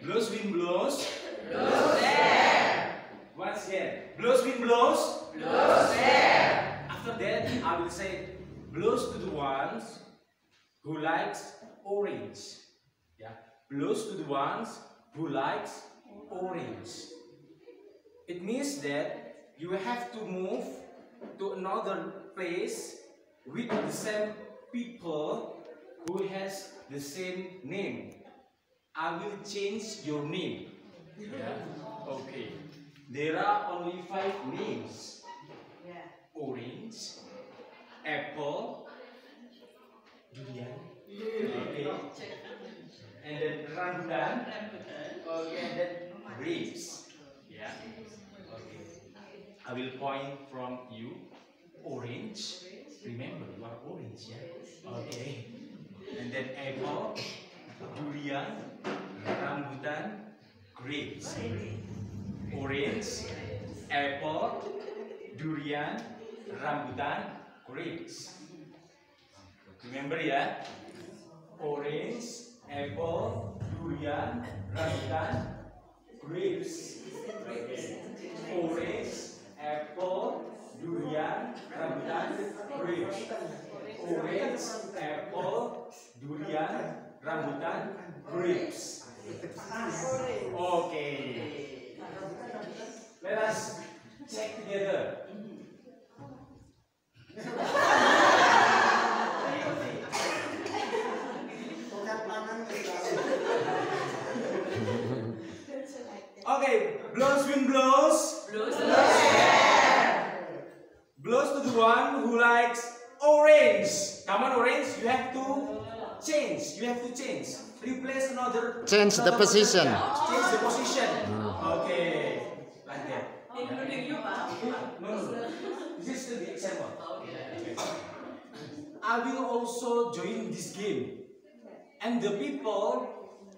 Blows, wind blows. Blows there. Once again. Blows, wind blows. Blows there. After that, I will say blows to the ones who likes orange. Yeah. Blows to the ones who likes orange. It means that you have to move to another place with the same people who has the same name. I will change your name. Yeah. Okay. There are only 5 names. Orange, apple, durian. Okay. And then rambutan. Okay. And then grapes. Yeah. Okay. I will point from you. Orange. Remember, you are orange, yeah? Okay. And then apple, durian, rambutan, grapes. Orange, apple, durian, rambutan, grapes. Remember, yeah? Orange, apple, durian, rambutan, grapes. Orange, apple, durian, rambutan, grapes. Orange, apple, durian, rambutan, grapes. Okay. Let us check together. Okay, blows, wind blows. Blows there. Blows to the one who likes orange. Come on, orange. You have to change. You have to change. Replace another. Change the position. Change the position. Okay, like that. Including you, Pak. No. This is the example. Okay. I will also join this game, and the people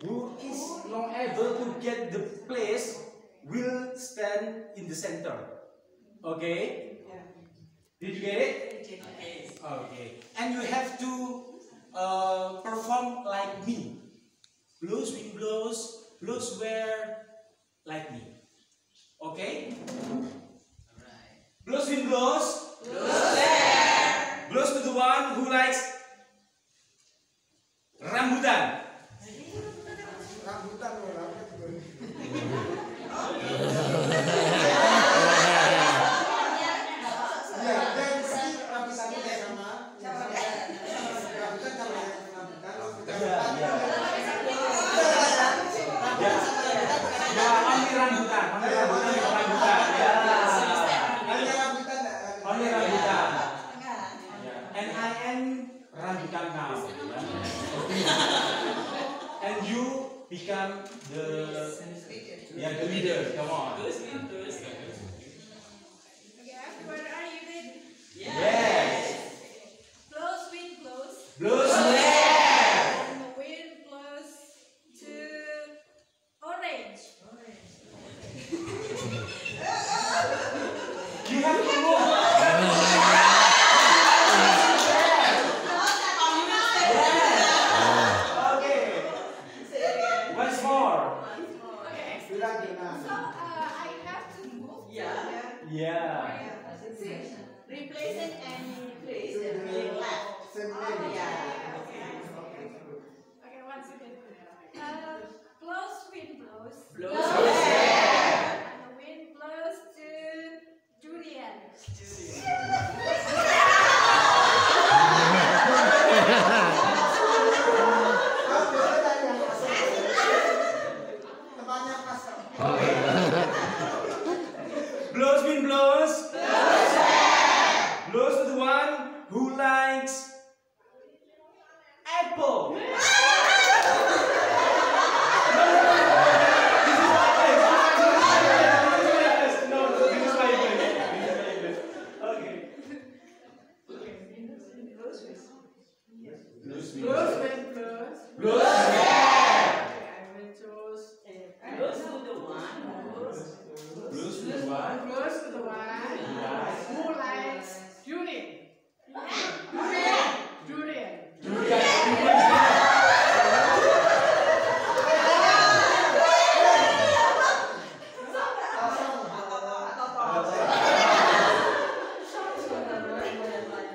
who is not able to get the place will stand in the center. Okay? Did you get it? Okay. And you have to perform like me. Blows, wind blows, blows where like me. Okay? Blows, wind blows. Blows there. Blows to the one who likes rambutan. And I am rambutan now. And you become the leader. Come on. Okay, everyone, are you ready? Yes. Blows, wind blows. Blows where? And the wind blows to orange. You have to move. Okay. Once more. Okay. So I have to move. Yeah. Replacing any place. being left. Okay, once again. Close